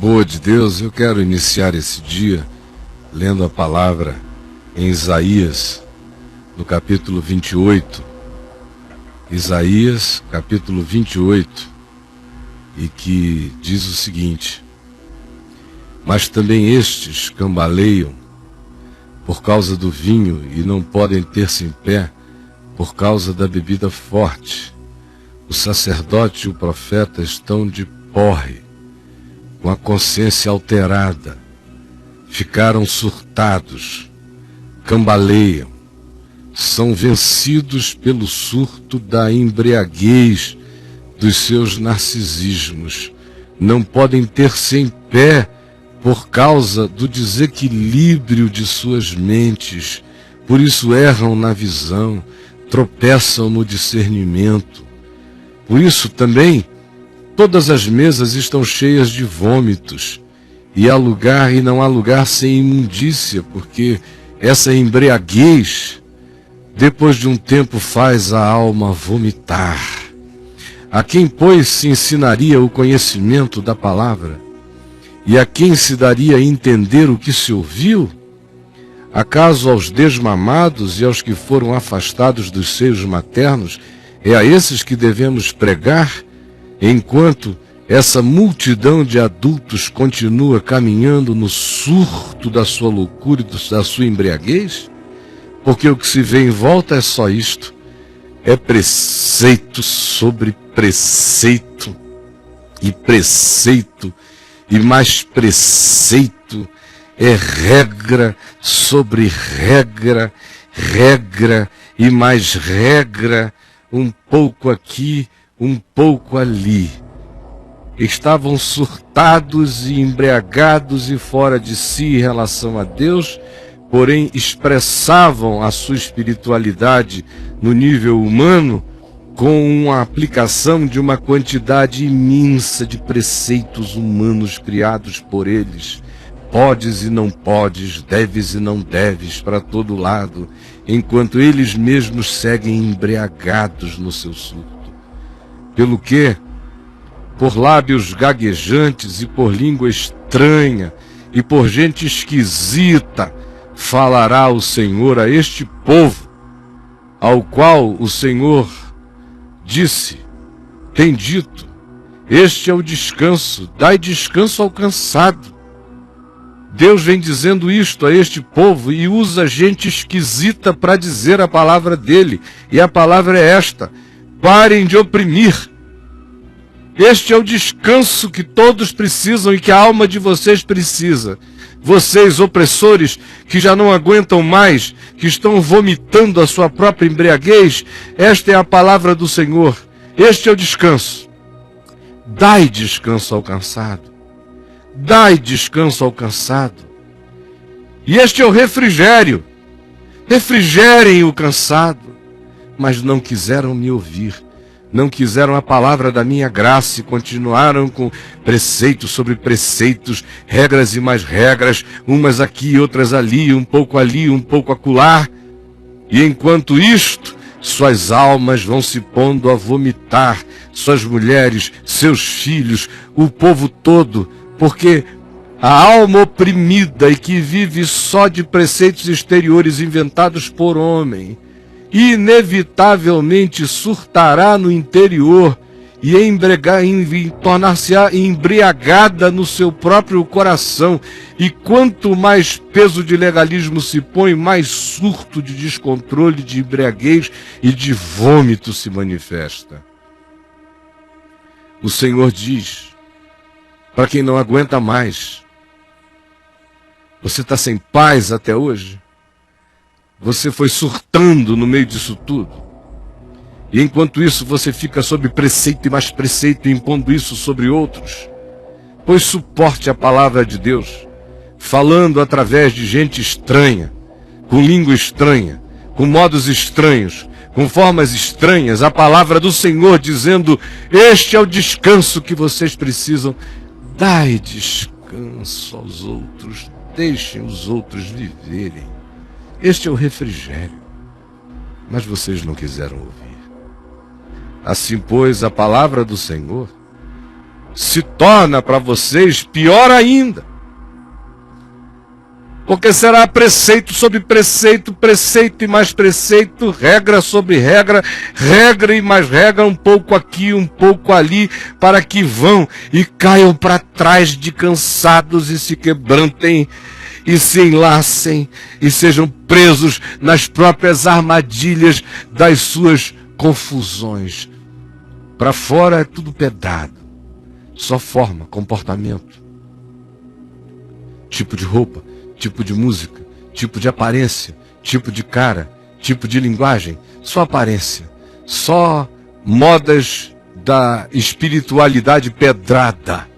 Boa de Deus, eu quero iniciar esse dia lendo a palavra em Isaías, no capítulo 28. Isaías, capítulo 28, e que diz o seguinte: mas também estes cambaleiam por causa do vinho e não podem ter-se em pé por causa da bebida forte. O sacerdote e o profeta estão de porre, com a consciência alterada, ficaram surtados, cambaleiam, são vencidos pelo surto da embriaguez dos seus narcisismos, não podem ter-se em pé por causa do desequilíbrio de suas mentes, por isso erram na visão, tropeçam no discernimento. Por isso também todas as mesas estão cheias de vômitos, e há lugar e não há lugar sem imundícia, porque essa embriaguez, depois de um tempo, faz a alma vomitar. A quem, pois, se ensinaria o conhecimento da palavra? E a quem se daria a entender o que se ouviu? Acaso aos desmamados e aos que foram afastados dos seios maternos, é a esses que devemos pregar? Enquanto essa multidão de adultos continua caminhando no surto da sua loucura e da sua embriaguez? Porque o que se vê em volta é só isto: é preceito sobre preceito, e mais preceito, é regra sobre regra, regra e mais regra, um pouco aqui, um pouco ali. Estavam surtados e embriagados e fora de si em relação a Deus, porém expressavam a sua espiritualidade no nível humano com uma aplicação de uma quantidade imensa de preceitos humanos criados por eles. Podes e não podes, deves e não deves, para todo lado, enquanto eles mesmos seguem embriagados no seu surto. Pelo que, por lábios gaguejantes e por língua estranha e por gente esquisita, falará o Senhor a este povo, ao qual o Senhor tem dito: este é o descanso, dai descanso ao cansado. Deus vem dizendo isto a este povo e usa gente esquisita para dizer a palavra dele, e a palavra é esta: parem de oprimir. Este é o descanso que todos precisam e que a alma de vocês precisa. Vocês, opressores, que já não aguentam mais, que estão vomitando a sua própria embriaguez, esta é a palavra do Senhor. Este é o descanso. Dai descanso ao cansado. Dai descanso ao cansado. E este é o refrigério. Refrigerem o cansado. Mas não quiseram me ouvir. Não quiseram a palavra da minha graça e continuaram com preceitos sobre preceitos, regras e mais regras, umas aqui, outras ali, um pouco acolá. E enquanto isto, suas almas vão se pondo a vomitar, suas mulheres, seus filhos, o povo todo, porque a alma oprimida e que vive só de preceitos exteriores inventados por homem, inevitavelmente surtará no interior e tornar-se-á embriagada no seu próprio coração. E quanto mais peso de legalismo se põe, mais surto de descontrole, de embriaguez e de vômito se manifesta. O Senhor diz para quem não aguenta mais: você está sem paz até hoje? Você foi surtando no meio disso tudo. E enquanto isso você fica sob preceito e mais preceito, impondo isso sobre outros. Pois suporte a palavra de Deus, falando através de gente estranha, com língua estranha, com modos estranhos, com formas estranhas, a palavra do Senhor dizendo: este é o descanso que vocês precisam. Dai descanso aos outros, deixem os outros viverem. Este é o refrigério, mas vocês não quiseram ouvir. Assim, pois, a palavra do Senhor se torna para vocês pior ainda. Porque será preceito sobre preceito, preceito e mais preceito, regra sobre regra, regra e mais regra, um pouco aqui, um pouco ali, para que vão e caiam para trás de cansados e se quebrantem e se enlacem e sejam presos nas próprias armadilhas das suas confusões. Para fora é tudo pedado, só forma, comportamento, tipo de roupa, tipo de música, tipo de aparência, tipo de cara, tipo de linguagem, só aparência, só modas da espiritualidade pedrada,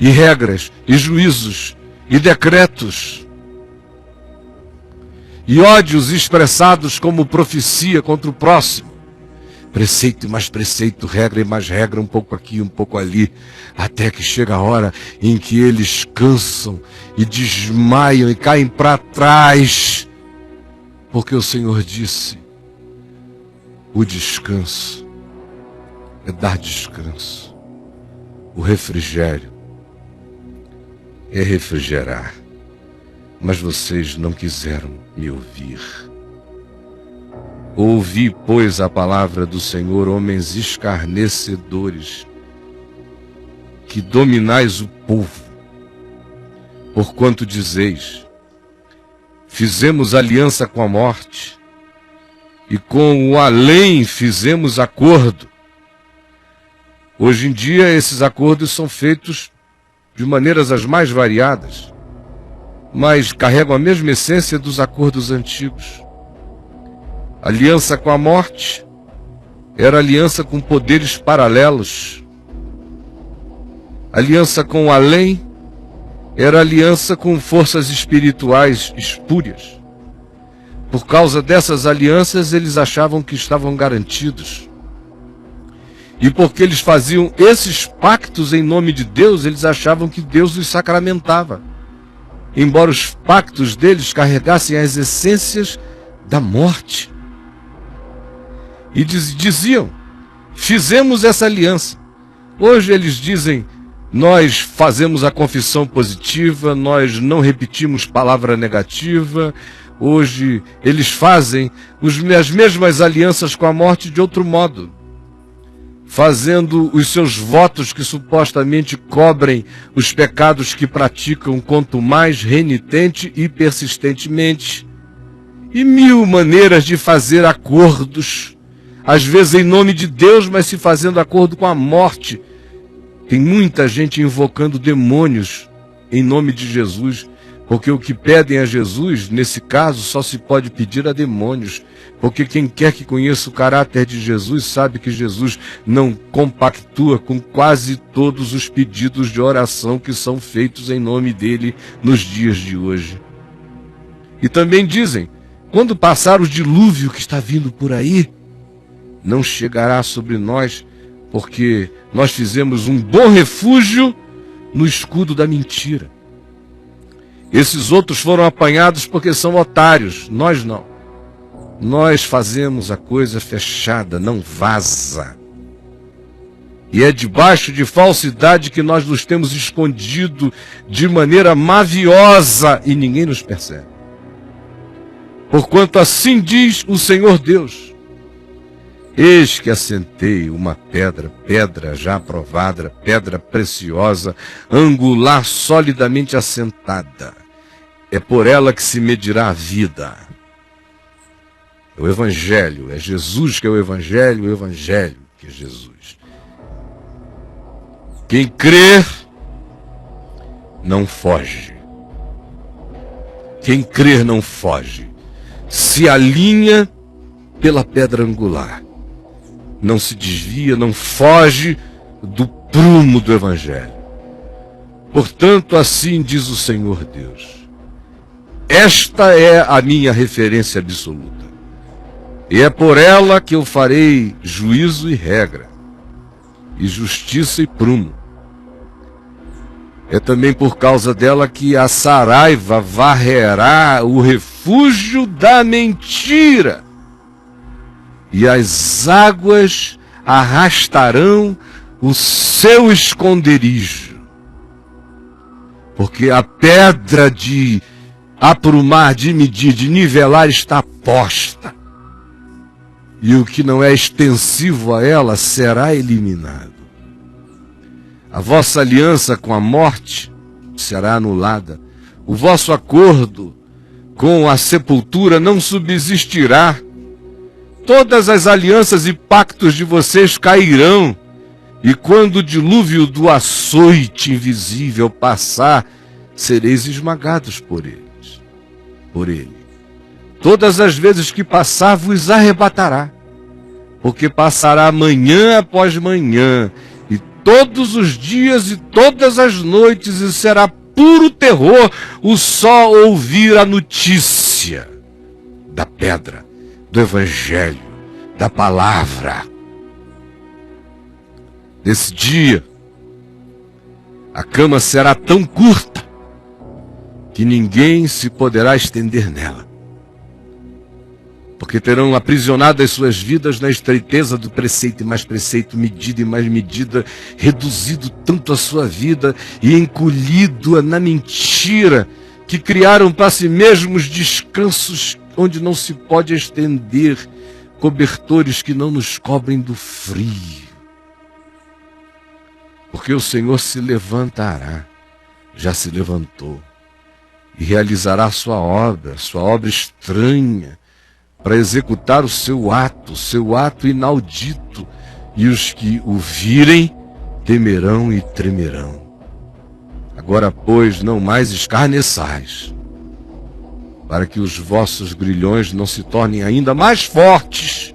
e regras, e juízos, e decretos, e ódios expressados como profecia contra o próximo. Preceito e mais preceito, regra e mais regra, um pouco aqui, um pouco ali, até que chega a hora em que eles cansam e desmaiam e caem para trás, porque o Senhor disse: o descanso é dar descanso, o refrigério é refrigerar, mas vocês não quiseram me ouvir. Ouvi, pois, a palavra do Senhor, homens escarnecedores, que dominais o povo, porquanto dizeis: fizemos aliança com a morte, e com o além fizemos acordo. Hoje em dia, esses acordos são feitos de maneiras as mais variadas, mas carregam a mesma essência dos acordos antigos. Aliança com a morte era aliança com poderes paralelos. Aliança com o além era aliança com forças espirituais espúrias. Por causa dessas alianças, eles achavam que estavam garantidos. E porque eles faziam esses pactos em nome de Deus, eles achavam que Deus os sacramentava. Embora os pactos deles carregassem as essências da morte. E diziam: fizemos essa aliança. Hoje eles dizem: nós fazemos a confissão positiva, nós não repetimos palavra negativa. Hoje eles fazem as mesmas alianças com a morte de outro modo, fazendo os seus votos que supostamente cobrem os pecados que praticam, quanto mais renitente e persistentemente. E mil maneiras de fazer acordos, às vezes em nome de Deus, mas se fazendo acordo com a morte. Tem muita gente invocando demônios em nome de Jesus, porque o que pedem a Jesus, nesse caso, só se pode pedir a demônios, porque quem quer que conheça o caráter de Jesus sabe que Jesus não compactua com quase todos os pedidos de oração que são feitos em nome dele nos dias de hoje. E também dizem: quando passar o dilúvio que está vindo por aí, não chegará sobre nós, porque nós fizemos um bom refúgio no escudo da mentira. Esses outros foram apanhados porque são otários, nós não. Nós fazemos a coisa fechada, não vaza. E é debaixo de falsidade que nós nos temos escondido de maneira maviosa e ninguém nos percebe. Porquanto assim diz o Senhor Deus: eis que assentei uma pedra, pedra já aprovada, pedra preciosa, angular, solidamente assentada. É por ela que se medirá a vida. É o Evangelho, é Jesus que é o Evangelho que é Jesus. Quem crer, não foge. Quem crer não foge. Se alinha pela pedra angular. Não se desvia, não foge do prumo do Evangelho. Portanto, assim diz o Senhor Deus: esta é a minha referência absoluta. E é por ela que eu farei juízo e regra, e justiça e prumo. É também por causa dela que a saraiva varrerá o refúgio da mentira, e as águas arrastarão o seu esconderijo, porque a pedra de aprumar, de medir, de nivelar está posta, e o que não é extensivo a ela será eliminado. A vossa aliança com a morte será anulada, o vosso acordo com a sepultura não subsistirá. Todas as alianças e pactos de vocês cairão, e quando o dilúvio do açoite invisível passar, sereis esmagados por ele. Todas as vezes que passar, vos arrebatará, porque passará manhã após manhã, e todos os dias e todas as noites, e será puro terror o só ouvir a notícia da pedra, do evangelho, da palavra. Nesse dia, a cama será tão curta que ninguém se poderá estender nela, porque terão aprisionado as suas vidas na estreiteza do preceito e mais preceito, medida e mais medida, reduzido tanto a sua vida e encolhido na mentira, que criaram para si mesmos descansos onde não se pode estender, cobertores que não nos cobrem do frio. Porque o Senhor se levantará, já se levantou, e realizará sua obra estranha, para executar o seu ato inaudito, e os que o virem temerão e tremerão. Agora, pois, não mais escarneçais, para que os vossos grilhões não se tornem ainda mais fortes.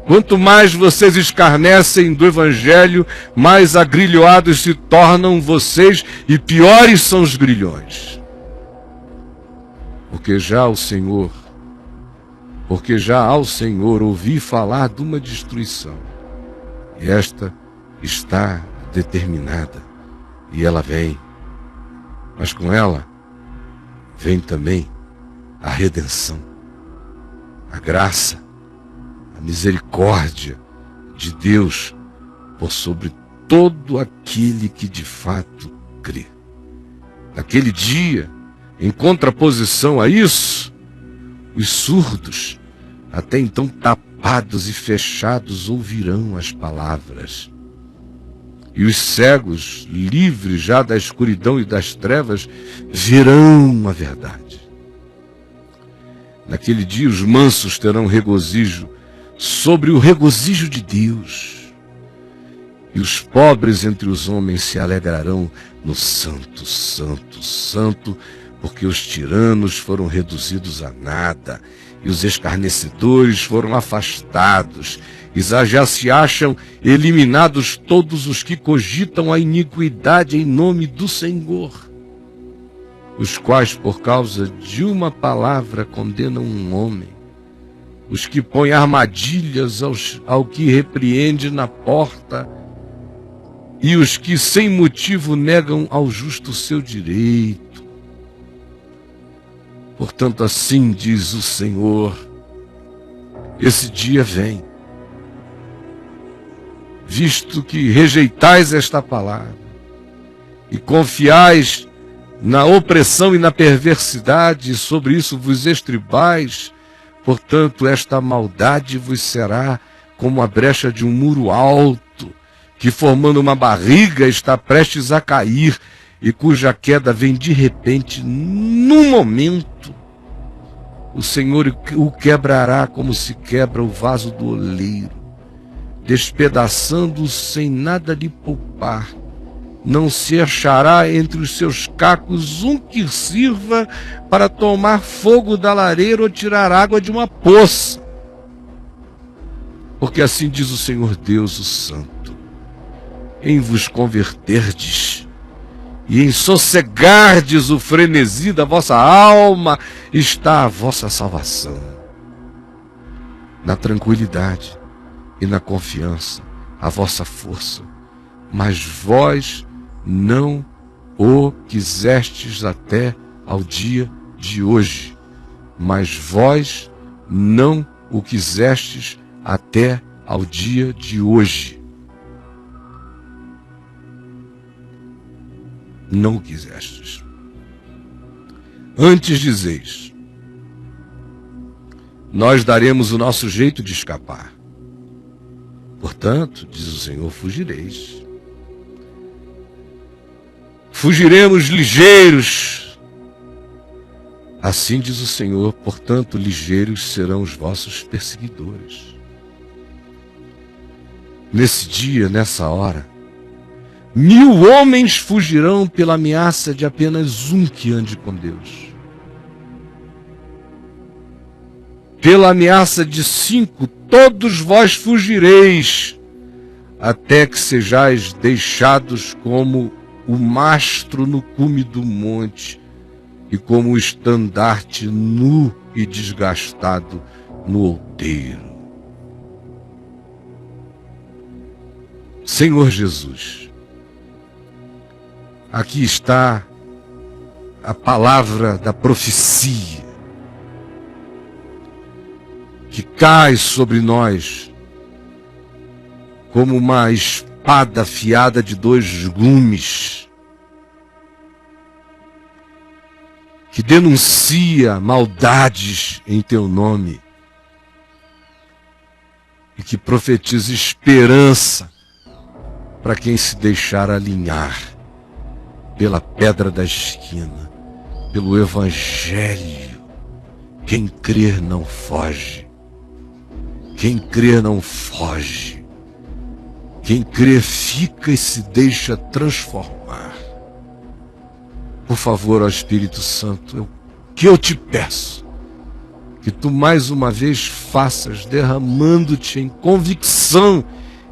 Quanto mais vocês escarnecem do Evangelho, mais agrilhoados se tornam vocês, e piores são os grilhões. Porque já ao Senhor ouvi falar de uma destruição, e esta está determinada, e ela vem, mas com ela vem também a redenção, a graça, a misericórdia de Deus por sobre todo aquele que de fato crê. Naquele dia, em contraposição a isso, os surdos, até então tapados e fechados, ouvirão as palavras. E os cegos, livres já da escuridão e das trevas, verão a verdade. Naquele dia os mansos terão regozijo sobre o regozijo de Deus, e os pobres entre os homens se alegrarão no Santo, Santo, Santo, porque os tiranos foram reduzidos a nada, e os escarnecedores foram afastados, e já se acham eliminados todos os que cogitam a iniquidade em nome do Senhor, os quais por causa de uma palavra condenam um homem, os que põem armadilhas ao que repreende na porta, e os que sem motivo negam ao justo seu direito. Portanto, assim diz o Senhor, esse dia vem, visto que rejeitais esta palavra, e confiais na opressão e na perversidade, e sobre isso vos estribais, portanto, esta maldade vos será como a brecha de um muro alto, que formando uma barriga está prestes a cair, e cuja queda vem de repente, num momento. O Senhor o quebrará como se quebra o vaso do oleiro, despedaçando-o sem nada lhe poupar. Não se achará entre os seus cacos um que sirva para tomar fogo da lareira ou tirar água de uma poça. Porque assim diz o Senhor Deus, o Santo: em vos converterdes e em sossegardes o frenesi da vossa alma está a vossa salvação. Na tranquilidade e na confiança, a vossa força, mas vós não o quisestes até ao dia de hoje. Mas vós não o quisestes até ao dia de hoje. não o quisestes. Antes dizeis, nós daremos o nosso jeito de escapar. Portanto, diz o Senhor, fugireis. Fugiremos ligeiros. Assim diz o Senhor, portanto, ligeiros serão os vossos perseguidores. Nesse dia, nessa hora, 1000 homens fugirão pela ameaça de apenas um que ande com Deus. Pela ameaça de 5, todos vós fugireis, até que sejais deixados como o mastro no cume do monte, e como o estandarte nu e desgastado no outeiro. Senhor Jesus, aqui está a palavra da profecia que cai sobre nós como uma espada afiada de 2 gumes, que denuncia maldades em teu nome e que profetiza esperança para quem se deixar alinhar pela pedra da esquina, pelo Evangelho. Quem crer não foge. Quem crer não foge. Quem crer fica e se deixa transformar. Por favor, ó Espírito Santo, que eu te peço, que tu mais uma vez faças, derramando-te em convicção,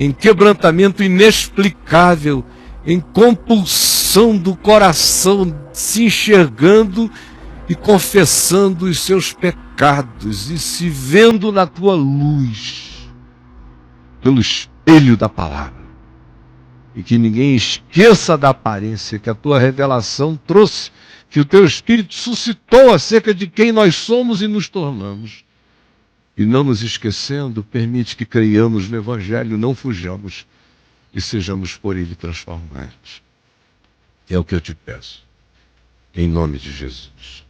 em quebrantamento inexplicável, em compulsão do coração, se enxergando e confessando os seus pecados e se vendo na tua luz, pelo espelho da palavra. E que ninguém esqueça da aparência que a tua revelação trouxe, que o teu Espírito suscitou acerca de quem nós somos e nos tornamos. E não nos esquecendo, permite que creiamos no Evangelho, não fujamos e sejamos por ele transformados. É o que eu te peço, em nome de Jesus.